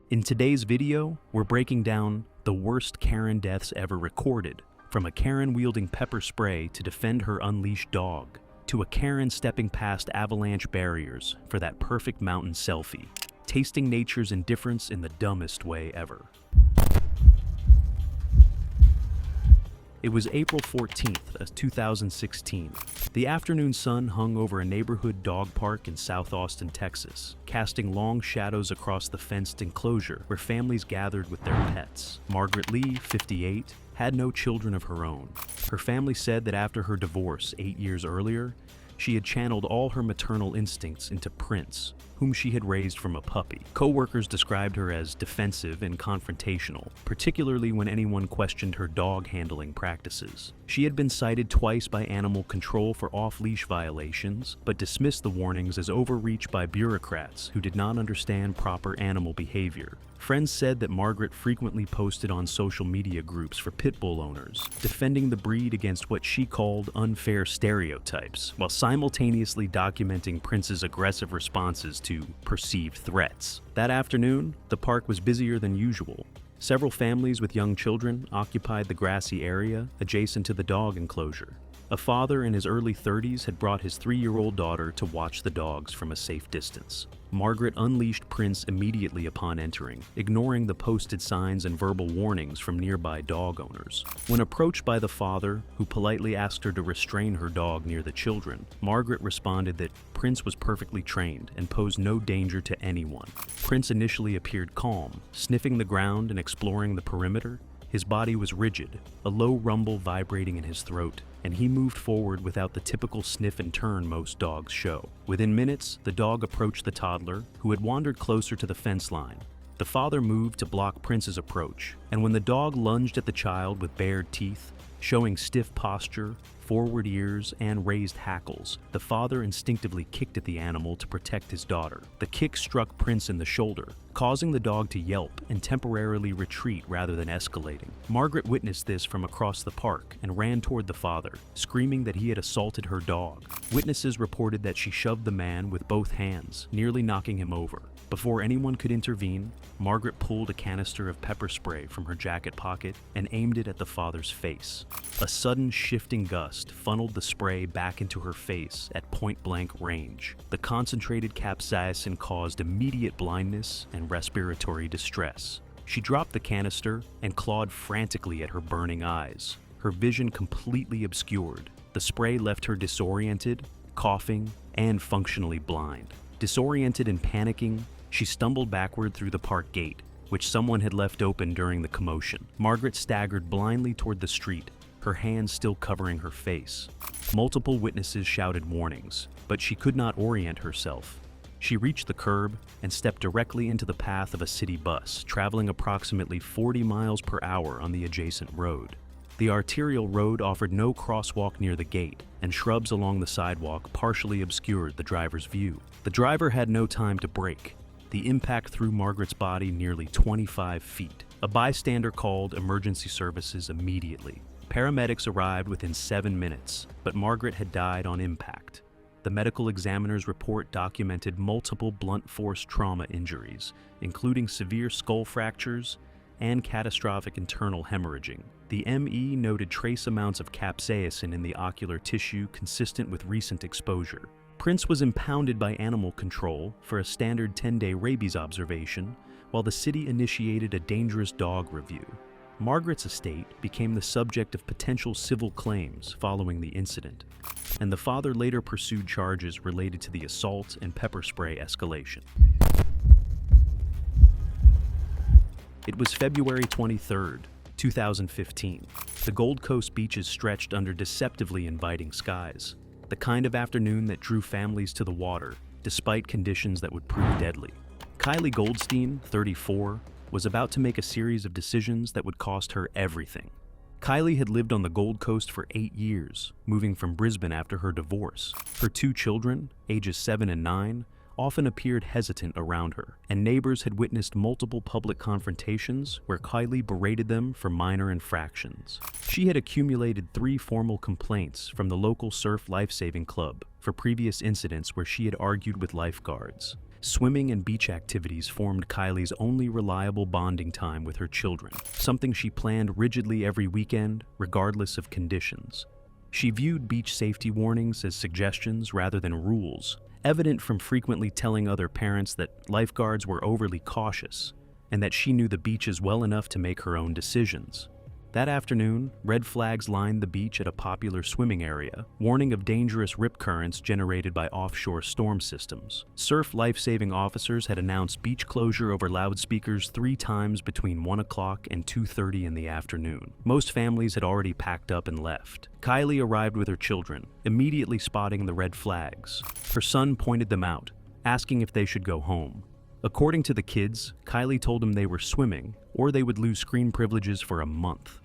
In today's video, we're breaking down the worst Karen deaths ever recorded, from a Karen wielding pepper spray to defend her unleashed dog, to a Karen stepping past avalanche barriers for that perfect mountain selfie, tasting nature's indifference in the dumbest way ever. It was April 14th, 2016. The afternoon sun hung over a neighborhood dog park in South Austin, Texas, casting long shadows across the fenced enclosure where families gathered with their pets. Margaret Lee, 58, had no children of her own. Her family said that after her divorce 8 years earlier, she had channeled all her maternal instincts into Prince, whom she had raised from a puppy. Co-workers described her as defensive and confrontational, particularly when anyone questioned her dog handling practices. She had been cited twice by animal control for off-leash violations, but dismissed the warnings as overreach by bureaucrats who did not understand proper animal behavior. Friends said that Margaret frequently posted on social media groups for pit bull owners, defending the breed against what she called unfair stereotypes, while simultaneously documenting Prince's aggressive responses to perceived threats. That afternoon, the park was busier than usual. Several families with young children occupied the grassy area adjacent to the dog enclosure. A father in his early 30s had brought his 3-year-old daughter to watch the dogs from a safe distance. Margaret unleashed Prince immediately upon entering, ignoring the posted signs and verbal warnings from nearby dog owners. When approached by the father, who politely asked her to restrain her dog near the children, Margaret responded that Prince was perfectly trained and posed no danger to anyone. Prince initially appeared calm, sniffing the ground and exploring the perimeter. His body was rigid, a low rumble vibrating in his throat, and he moved forward without the typical sniff and turn most dogs show. Within minutes, the dog approached the toddler, who had wandered closer to the fence line. The father moved to block Prince's approach, and when the dog lunged at the child with bared teeth, showing stiff posture, forward ears, and raised hackles, the father instinctively kicked at the animal to protect his daughter. The kick struck Prince in the shoulder, causing the dog to yelp and temporarily retreat rather than escalating. Margaret witnessed this from across the park and ran toward the father, screaming that he had assaulted her dog. Witnesses reported that she shoved the man with both hands, nearly knocking him over. Before anyone could intervene, Margaret pulled a canister of pepper spray from her jacket pocket and aimed it at the father's face. A sudden shifting gust funneled the spray back into her face at point-blank range. The concentrated capsaicin caused immediate blindness and respiratory distress. She dropped the canister and clawed frantically at her burning eyes, her vision completely obscured. The spray left her disoriented, coughing, and functionally blind. Disoriented and panicking, she stumbled backward through the park gate, which someone had left open during the commotion. Margaret staggered blindly toward the street, her hands still covering her face. Multiple witnesses shouted warnings, but she could not orient herself. She reached the curb and stepped directly into the path of a city bus, traveling approximately 40 miles per hour on the adjacent road. The arterial road offered no crosswalk near the gate, and shrubs along the sidewalk partially obscured the driver's view. The driver had no time to brake. The impact threw Margaret's body nearly 25 feet. A bystander called emergency services immediately. Paramedics arrived within 7 minutes, but Margaret had died on impact. The medical examiner's report documented multiple blunt force trauma injuries, including severe skull fractures and catastrophic internal hemorrhaging. The ME noted trace amounts of capsaicin in the ocular tissue consistent with recent exposure. Prince was impounded by animal control for a standard 10-day rabies observation, while the city initiated a dangerous dog review. Margaret's estate became the subject of potential civil claims following the incident, and the father later pursued charges related to the assault and pepper spray escalation. It was February 23, 2015. The Gold Coast beaches stretched under deceptively inviting skies, the kind of afternoon that drew families to the water, despite conditions that would prove deadly. Kylie Goldstein, 34, was about to make a series of decisions that would cost her everything. Kylie had lived on the Gold Coast for 8 years, moving from Brisbane after her divorce. Her 2 children, ages 7 and 9, often appeared hesitant around her, and neighbors had witnessed multiple public confrontations where Kylie berated them for minor infractions. She had accumulated 3 formal complaints from the local surf lifesaving club for previous incidents where she had argued with lifeguards. Swimming and beach activities formed Kylie's only reliable bonding time with her children, something she planned rigidly every weekend, regardless of conditions. She viewed beach safety warnings as suggestions rather than rules, evident from frequently telling other parents that lifeguards were overly cautious and that she knew the beaches well enough to make her own decisions. That afternoon, red flags lined the beach at a popular swimming area, warning of dangerous rip currents generated by offshore storm systems. Surf life-saving officers had announced beach closure over loudspeakers 3 times between 1 o'clock and 2:30 in the afternoon. Most families had already packed up and left. Kylie arrived with her children, immediately spotting the red flags. Her son pointed them out, asking if they should go home. According to the kids, Kylie told them they were swimming, or they would lose screen privileges for a month.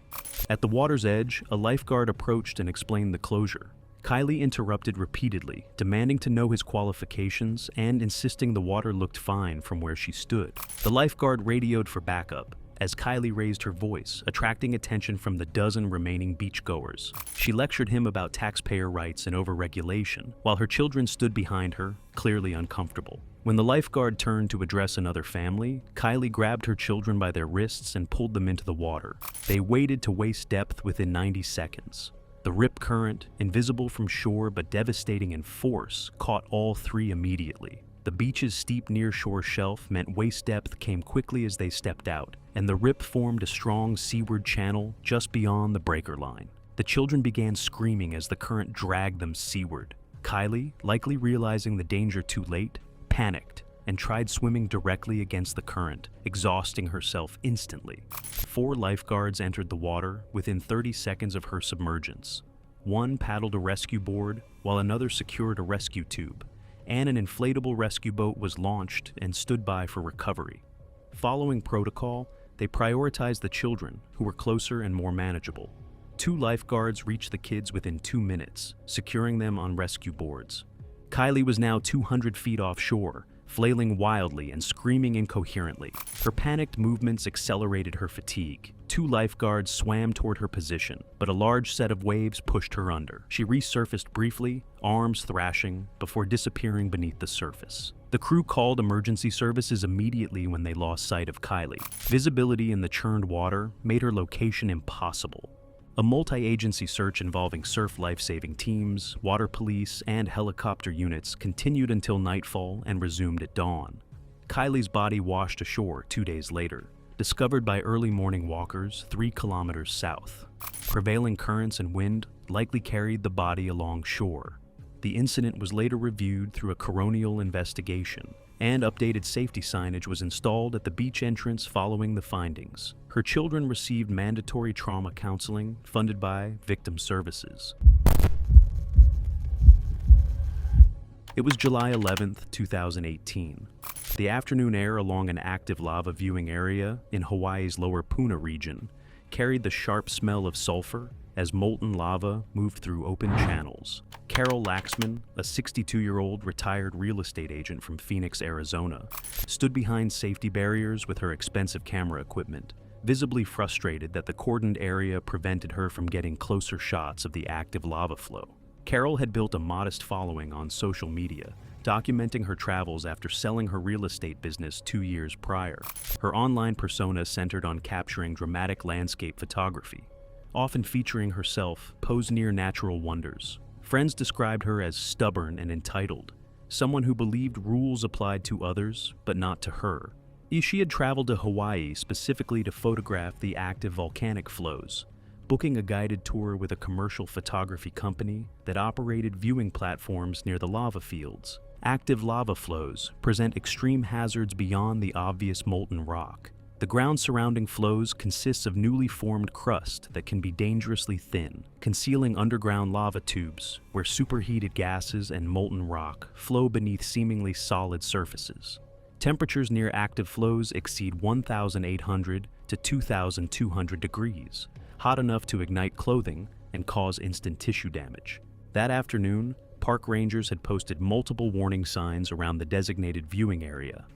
At the water's edge, a lifeguard approached and explained the closure. Kylie interrupted repeatedly, demanding to know his qualifications and insisting the water looked fine from where she stood. The lifeguard radioed for backup as Kylie raised her voice, attracting attention from the dozen remaining beachgoers. She lectured him about taxpayer rights and overregulation, while her children stood behind her, clearly uncomfortable. When the lifeguard turned to address another family, Kylie grabbed her children by their wrists and pulled them into the water. They waded to waist depth within 90 seconds. The rip current, invisible from shore but devastating in force, caught all 3 immediately. The beach's steep nearshore shelf meant waist depth came quickly as they stepped out, and the rip formed a strong seaward channel just beyond the breaker line. The children began screaming as the current dragged them seaward. Kylie, likely realizing the danger too late, panicked and tried swimming directly against the current, exhausting herself instantly. 4 lifeguards entered the water within 30 seconds of her submergence. One paddled a rescue board, while another secured a rescue tube, and an inflatable rescue boat was launched and stood by for recovery. Following protocol, they prioritized the children, who were closer and more manageable. 2 lifeguards reached the kids within 2 minutes, securing them on rescue boards. Kylie was now 200 feet offshore, flailing wildly and screaming incoherently. Her panicked movements accelerated her fatigue. 2 lifeguards swam toward her position, but a large set of waves pushed her under. She resurfaced briefly, arms thrashing, before disappearing beneath the surface. The crew called emergency services immediately when they lost sight of Kylie. Visibility in the churned water made her location impossible. A multi-agency search involving surf life-saving teams, water police, and helicopter units continued until nightfall and resumed at dawn. Kylie's body washed ashore 2 days later, discovered by early morning walkers 3 kilometers south. Prevailing currents and wind likely carried the body along shore. The incident was later reviewed through a coronial investigation, and updated safety signage was installed at the beach entrance following the findings. Her children received mandatory trauma counseling funded by Victim Services. It was July 11, 2018. The afternoon air along an active lava viewing area in Hawaii's lower Puna region carried the sharp smell of sulfur as molten lava moved through open channels. Carol Laxman, a 62-year-old retired real estate agent from Phoenix, Arizona, stood behind safety barriers with her expensive camera equipment, visibly frustrated that the cordoned area prevented her from getting closer shots of the active lava flow. Carol had built a modest following on social media, documenting her travels after selling her real estate business 2 years prior. Her online persona centered on capturing dramatic landscape photography, often featuring herself posed near natural wonders. Friends described her as stubborn and entitled, someone who believed rules applied to others, but not to her. She had traveled to Hawaii specifically to photograph the active volcanic flows, booking a guided tour with a commercial photography company that operated viewing platforms near the lava fields. Active lava flows present extreme hazards beyond the obvious molten rock. The ground surrounding flows consists of newly formed crust that can be dangerously thin, concealing underground lava tubes where superheated gases and molten rock flow beneath seemingly solid surfaces. Temperatures near active flows exceed 1,800 to 2,200 degrees, hot enough to ignite clothing and cause instant tissue damage. That afternoon, park rangers had posted multiple warning signs around the designated viewing area.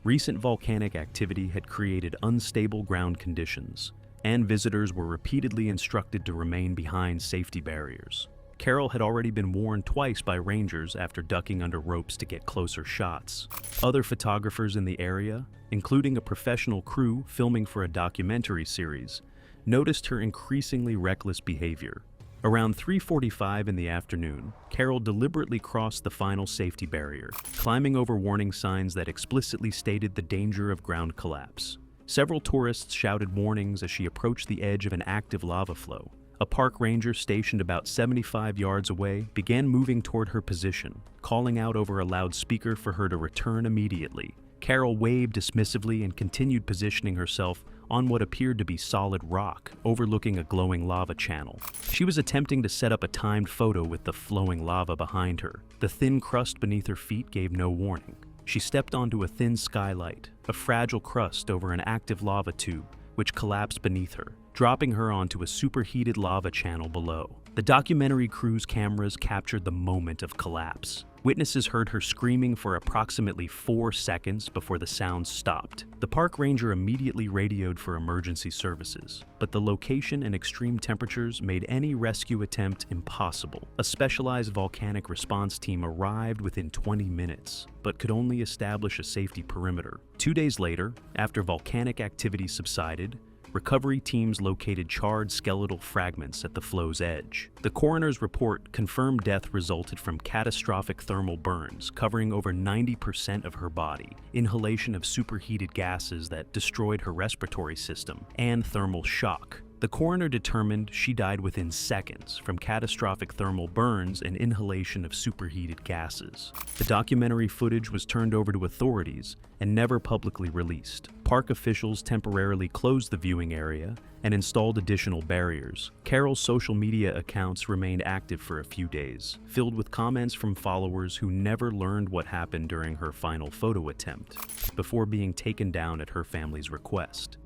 Recent volcanic activity had created unstable ground conditions, and visitors were repeatedly instructed to remain behind safety barriers. Carol had already been warned twice by rangers after ducking under ropes to get closer shots. Other photographers in the area, including a professional crew filming for a documentary series, noticed her increasingly reckless behavior. Around 3:45 in the afternoon, Carol deliberately crossed the final safety barrier, climbing over warning signs that explicitly stated the danger of ground collapse. Several tourists shouted warnings as she approached the edge of an active lava flow. A park ranger stationed about 75 yards away began moving toward her position, calling out over a loudspeaker for her to return immediately. Carol waved dismissively and continued positioning herself on what appeared to be solid rock, overlooking a glowing lava channel. She was attempting to set up a timed photo with the flowing lava behind her. The thin crust beneath her feet gave no warning. She stepped onto a thin skylight, a fragile crust over an active lava tube, which collapsed beneath her, dropping her onto a superheated lava channel below. The documentary crew's cameras captured the moment of collapse. Witnesses heard her screaming for approximately 4 seconds before the sound stopped. The park ranger immediately radioed for emergency services, but the location and extreme temperatures made any rescue attempt impossible. A specialized volcanic response team arrived within 20 minutes, but could only establish a safety perimeter. 2 days later, after volcanic activity subsided, recovery teams located charred skeletal fragments at the flow's edge. The coroner's report confirmed death resulted from catastrophic thermal burns covering over 90% of her body, inhalation of superheated gases that destroyed her respiratory system, and thermal shock. The coroner determined she died within seconds from catastrophic thermal burns and inhalation of superheated gases. The documentary footage was turned over to authorities and never publicly released. Park officials temporarily closed the viewing area and installed additional barriers. Carol's social media accounts remained active for a few days, filled with comments from followers who never learned what happened during her final photo attempt, before being taken down at her family's request.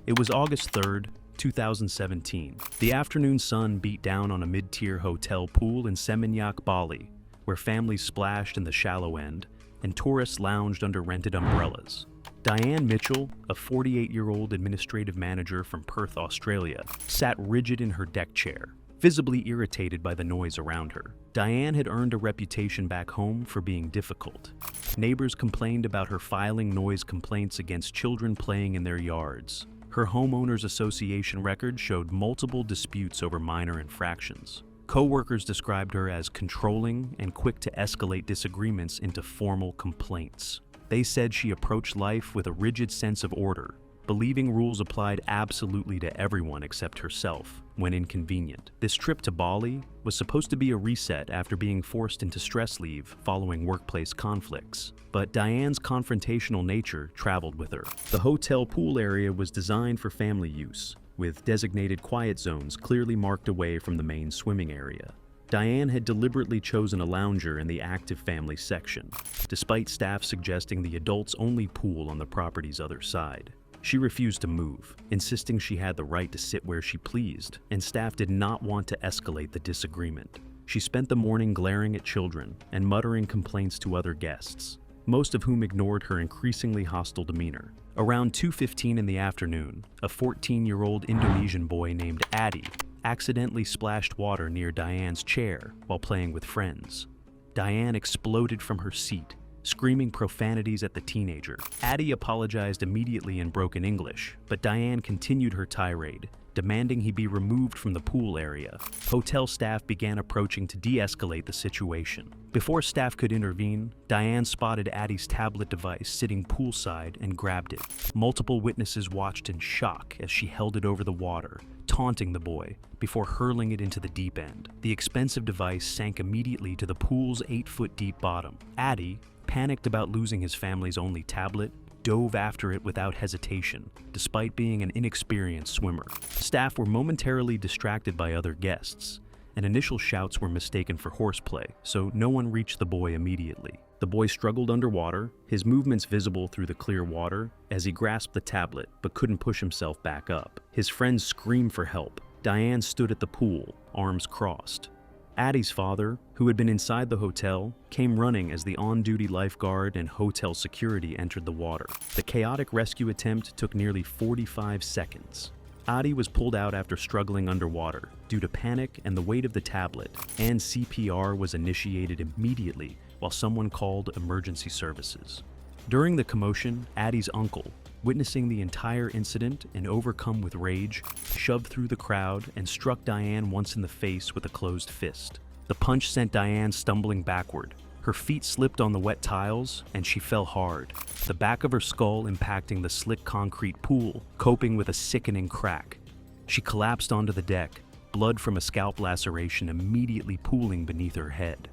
It was August 3rd, 2017. The afternoon sun beat down on a mid-tier hotel pool in Seminyak, Bali, where families splashed in the shallow end and tourists lounged under rented umbrellas. Diane Mitchell, a 48-year-old administrative manager from Perth, Australia, sat rigid in her deck chair, visibly irritated by the noise around her. Diane had earned a reputation back home for being difficult. Neighbors complained about her filing noise complaints against children playing in their yards. Her homeowners association record showed multiple disputes over minor infractions. Co-workers described her as controlling and quick to escalate disagreements into formal complaints. They said she approached life with a rigid sense of order, believing rules applied absolutely to everyone except herself, when inconvenient. This trip to Bali was supposed to be a reset after being forced into stress leave following workplace conflicts, but Diane's confrontational nature traveled with her. The hotel pool area was designed for family use, with designated quiet zones clearly marked away from the main swimming area. Diane had deliberately chosen a lounger in the active family section, despite staff suggesting the adults-only pool on the property's other side. She refused to move, insisting she had the right to sit where she pleased, and staff did not want to escalate the disagreement. She spent the morning glaring at children and muttering complaints to other guests, most of whom ignored her increasingly hostile demeanor. Around 2:15 in the afternoon, a 14-year-old Indonesian boy named Adi accidentally splashed water near Diane's chair while playing with friends. Diane exploded from her seat, screaming profanities at the teenager. Adi apologized immediately in broken English, but Diane continued her tirade, demanding he be removed from the pool area. Hotel staff began approaching to de-escalate the situation. Before staff could intervene, Diane spotted Adi's tablet device sitting poolside and grabbed it. Multiple witnesses watched in shock as she held it over the water, taunting the boy before hurling it into the deep end. The expensive device sank immediately to the pool's 8-foot deep bottom. Adi, panicked about losing his family's only tablet, dove after it without hesitation, despite being an inexperienced swimmer. Staff were momentarily distracted by other guests, and initial shouts were mistaken for horseplay, so no one reached the boy immediately. The boy struggled underwater, his movements visible through the clear water, as he grasped the tablet but couldn't push himself back up. His friends screamed for help. Diane stood at the pool, arms crossed. Adi's father, who had been inside the hotel, came running as the on-duty lifeguard and hotel security entered the water. The chaotic rescue attempt took nearly 45 seconds. Adi was pulled out after struggling underwater due to panic and the weight of the tablet, and CPR was initiated immediately while someone called emergency services. During the commotion, Adi's uncle, witnessing the entire incident and overcome with rage, shoved through the crowd and struck Diane once in the face with a closed fist. The punch sent Diane stumbling backward. Her feet slipped on the wet tiles, and she fell hard, the back of her skull impacting the slick concrete pool, coping with a sickening crack. She collapsed onto the deck, blood from a scalp laceration immediately pooling beneath her head.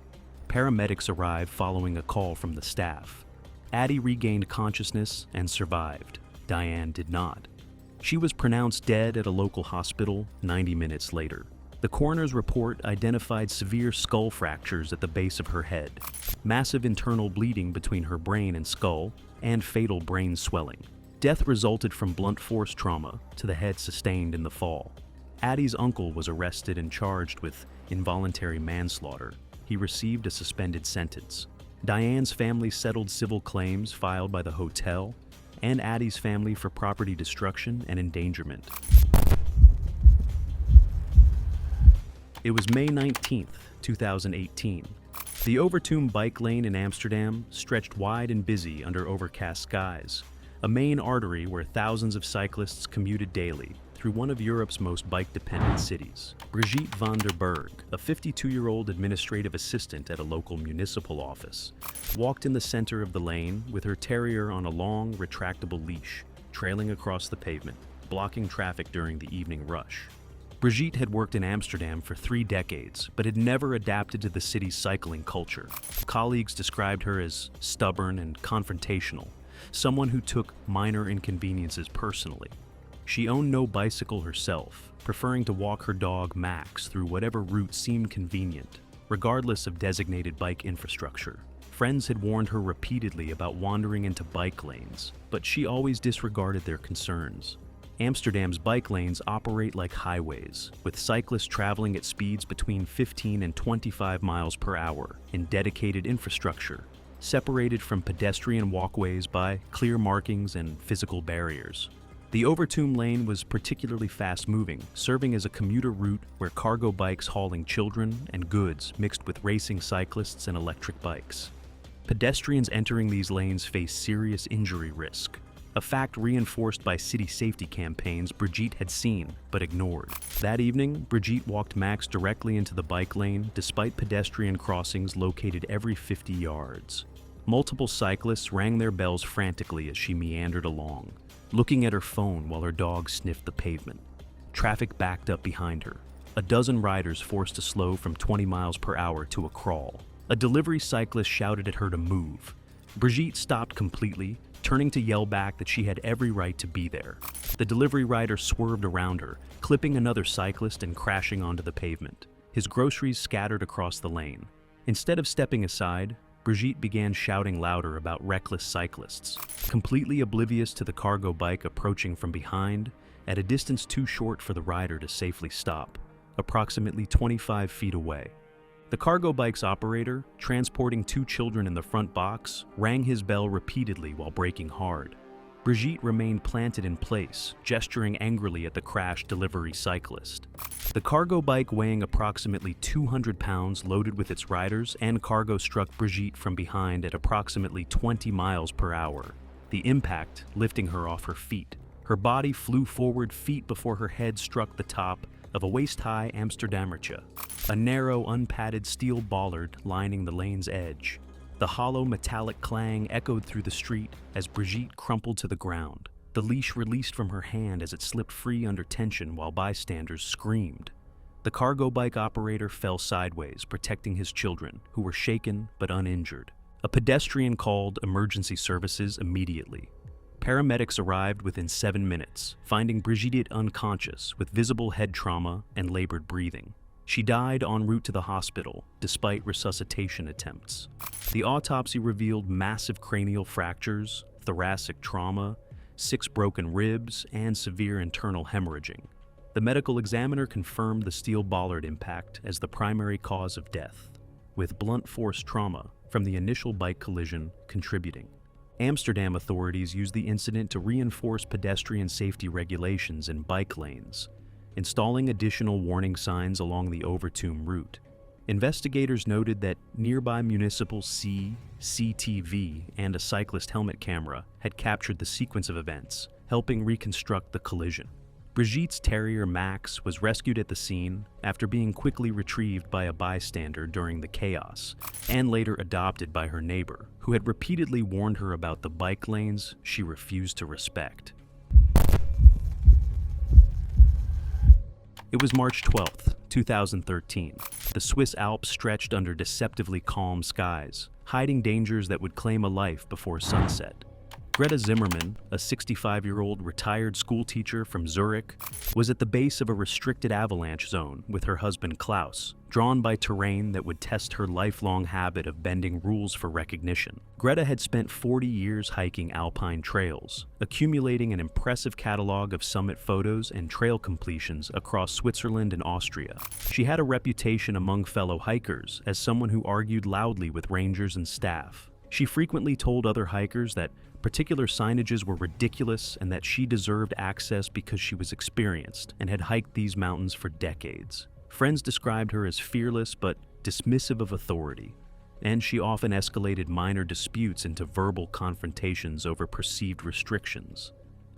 Paramedics arrived following a call from the staff. Adi regained consciousness and survived. Diane did not. She was pronounced dead at a local hospital 90 minutes later. The coroner's report identified severe skull fractures at the base of her head, massive internal bleeding between her brain and skull, and fatal brain swelling. Death resulted from blunt force trauma to the head sustained in the fall. Adi's uncle was arrested and charged with involuntary manslaughter. He received a suspended sentence. Diane's family settled civil claims filed by the hotel and Adi's family for property destruction and endangerment. It was May 19th, 2018. The Overtoom bike lane in Amsterdam stretched wide and busy under overcast skies, a main artery where thousands of cyclists commuted daily through one of Europe's most bike-dependent cities. Brigitte van der Berg, a 52-year-old administrative assistant at a local municipal office, walked in the center of the lane with her terrier on a long, retractable leash, trailing across the pavement, blocking traffic during the evening rush. Brigitte had worked in Amsterdam for 3 decades, but had never adapted to the city's cycling culture. Colleagues described her as stubborn and confrontational, someone who took minor inconveniences personally. She owned no bicycle herself, preferring to walk her dog Max through whatever route seemed convenient, regardless of designated bike infrastructure. Friends had warned her repeatedly about wandering into bike lanes, but she always disregarded their concerns. Amsterdam's bike lanes operate like highways, with cyclists traveling at speeds between 15 and 25 miles per hour in dedicated infrastructure, separated from pedestrian walkways by clear markings and physical barriers. The Overtoom lane was particularly fast-moving, serving as a commuter route where cargo bikes hauling children and goods mixed with racing cyclists and electric bikes. Pedestrians entering these lanes face serious injury risk, a fact reinforced by city safety campaigns Brigitte had seen but ignored. That evening, Brigitte walked Max directly into the bike lane despite pedestrian crossings located every 50 yards. Multiple cyclists rang their bells frantically as she meandered along, looking at her phone while her dog sniffed the pavement. Traffic backed up behind her, a dozen riders forced to slow from 20 miles per hour to a crawl. A delivery cyclist shouted at her to move. Brigitte stopped completely, turning to yell back that she had every right to be there. The delivery rider swerved around her, clipping another cyclist and crashing onto the pavement. His groceries scattered across the lane. Instead of stepping aside, Brigitte began shouting louder about reckless cyclists, completely oblivious to the cargo bike approaching from behind at a distance too short for the rider to safely stop, approximately 25 feet away. The cargo bike's operator, transporting 2 children in the front box, rang his bell repeatedly while braking hard. Brigitte remained planted in place, gesturing angrily at the crashed delivery cyclist. The cargo bike, weighing approximately 200 pounds loaded with its riders and cargo, struck Brigitte from behind at approximately 20 miles per hour, the impact lifting her off her feet. Her body flew forward feet before her head struck the top of a waist-high Amsterdammertje, a narrow, unpadded steel bollard lining the lane's edge. The hollow metallic clang echoed through the street as Brigitte crumpled to the ground. The leash released from her hand as it slipped free under tension while bystanders screamed. The cargo bike operator fell sideways, protecting his children, who were shaken but uninjured. A pedestrian called emergency services immediately. Paramedics arrived within 7 minutes, finding Brigitte unconscious with visible head trauma and labored breathing. She died en route to the hospital, despite resuscitation attempts. The autopsy revealed massive cranial fractures, thoracic trauma, 6 broken ribs, and severe internal hemorrhaging. The medical examiner confirmed the steel bollard impact as the primary cause of death, with blunt force trauma from the initial bike collision contributing. Amsterdam authorities used the incident to reinforce pedestrian safety regulations in bike lanes, installing additional warning signs along the Overtoom route. Investigators noted that nearby municipal CCTV and a cyclist helmet camera had captured the sequence of events, helping reconstruct the collision. Brigitte's terrier Max was rescued at the scene after being quickly retrieved by a bystander during the chaos, and later adopted by her neighbor, who had repeatedly warned her about the bike lanes she refused to respect. It was March 12, 2013. The Swiss Alps stretched under deceptively calm skies, hiding dangers that would claim a life before sunset. Greta Zimmermann, a 65-year-old retired schoolteacher from Zurich, was at the base of a restricted avalanche zone with her husband Klaus, drawn by terrain that would test her lifelong habit of bending rules for recognition. Greta had spent 40 years hiking alpine trails, accumulating an impressive catalog of summit photos and trail completions across Switzerland and Austria. She had a reputation among fellow hikers as someone who argued loudly with rangers and staff. She frequently told other hikers that particular signages were ridiculous and that she deserved access because she was experienced and had hiked these mountains for decades. Friends described her as fearless but dismissive of authority, and she often escalated minor disputes into verbal confrontations over perceived restrictions.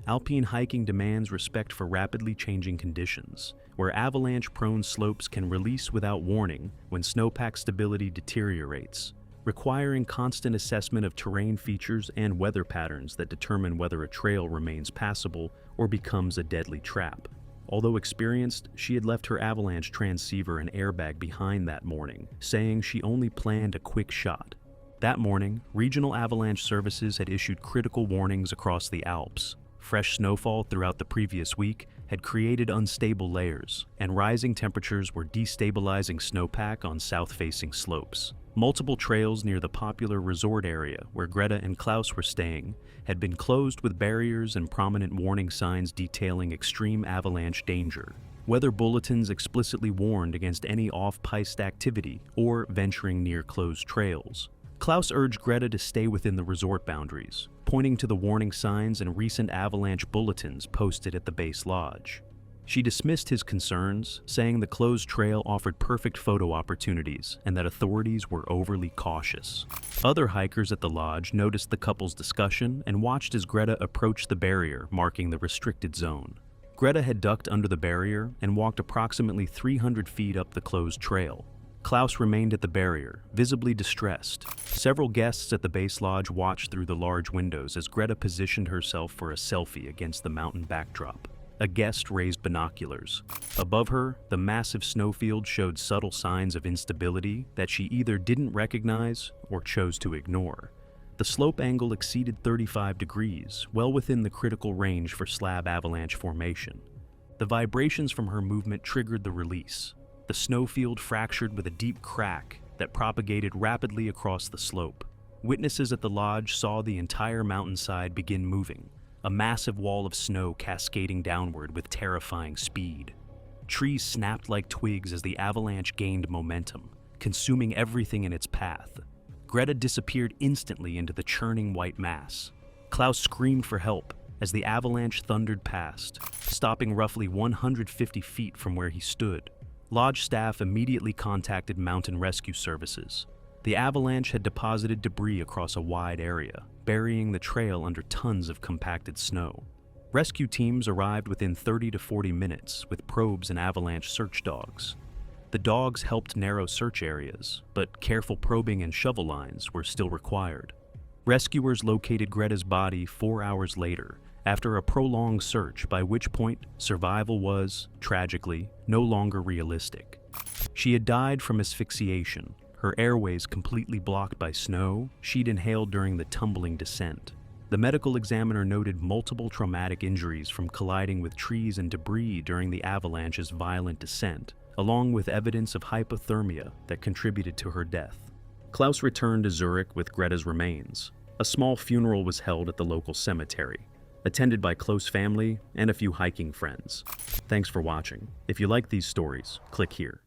Alpine hiking demands respect for rapidly changing conditions, where avalanche-prone slopes can release without warning when snowpack stability deteriorates, requiring constant assessment of terrain features and weather patterns that determine whether a trail remains passable or becomes a deadly trap. Although experienced, she had left her avalanche transceiver and airbag behind that morning, saying she only planned a quick shot. That morning, regional avalanche services had issued critical warnings across the Alps. Fresh snowfall throughout the previous week had created unstable layers, and rising temperatures were destabilizing snowpack on south-facing slopes. Multiple trails near the popular resort area where Greta and Klaus were staying had been closed with barriers and prominent warning signs detailing extreme avalanche danger. Weather bulletins explicitly warned against any off-piste activity or venturing near closed trails. Klaus urged Greta to stay within the resort boundaries, pointing to the warning signs and recent avalanche bulletins posted at the base lodge. She dismissed his concerns, saying the closed trail offered perfect photo opportunities and that authorities were overly cautious. Other hikers at the lodge noticed the couple's discussion and watched as Greta approached the barrier marking the restricted zone. Greta had ducked under the barrier and walked approximately 300 feet up the closed trail. Klaus remained at the barrier, visibly distressed. Several guests at the base lodge watched through the large windows as Greta positioned herself for a selfie against the mountain backdrop. A guest raised binoculars. Above her, the massive snowfield showed subtle signs of instability that she either didn't recognize or chose to ignore. The slope angle exceeded 35 degrees, well within the critical range for slab avalanche formation. The vibrations from her movement triggered the release. The snowfield fractured with a deep crack that propagated rapidly across the slope. Witnesses at the lodge saw the entire mountainside begin moving, a massive wall of snow cascading downward with terrifying speed. Trees snapped like twigs as the avalanche gained momentum, consuming everything in its path. Greta disappeared instantly into the churning white mass. Klaus screamed for help as the avalanche thundered past, stopping roughly 150 feet from where he stood. Lodge staff immediately contacted mountain rescue services. The avalanche had deposited debris across a wide area, burying the trail under tons of compacted snow. Rescue teams arrived within 30 to 40 minutes with probes and avalanche search dogs. The dogs helped narrow search areas, but careful probing and shovel lines were still required. Rescuers located Greta's body 4 hours later, after a prolonged search by which point survival was, tragically, no longer realistic. She had died from asphyxiation, her airways completely blocked by snow she'd inhaled during the tumbling descent. The medical examiner noted multiple traumatic injuries from colliding with trees and debris during the avalanche's violent descent, along with evidence of hypothermia that contributed to her death. Klaus returned to Zurich with Greta's remains. A small funeral was held at the local cemetery, attended by close family and a few hiking friends. Thanks for watching. If you like these stories, click here.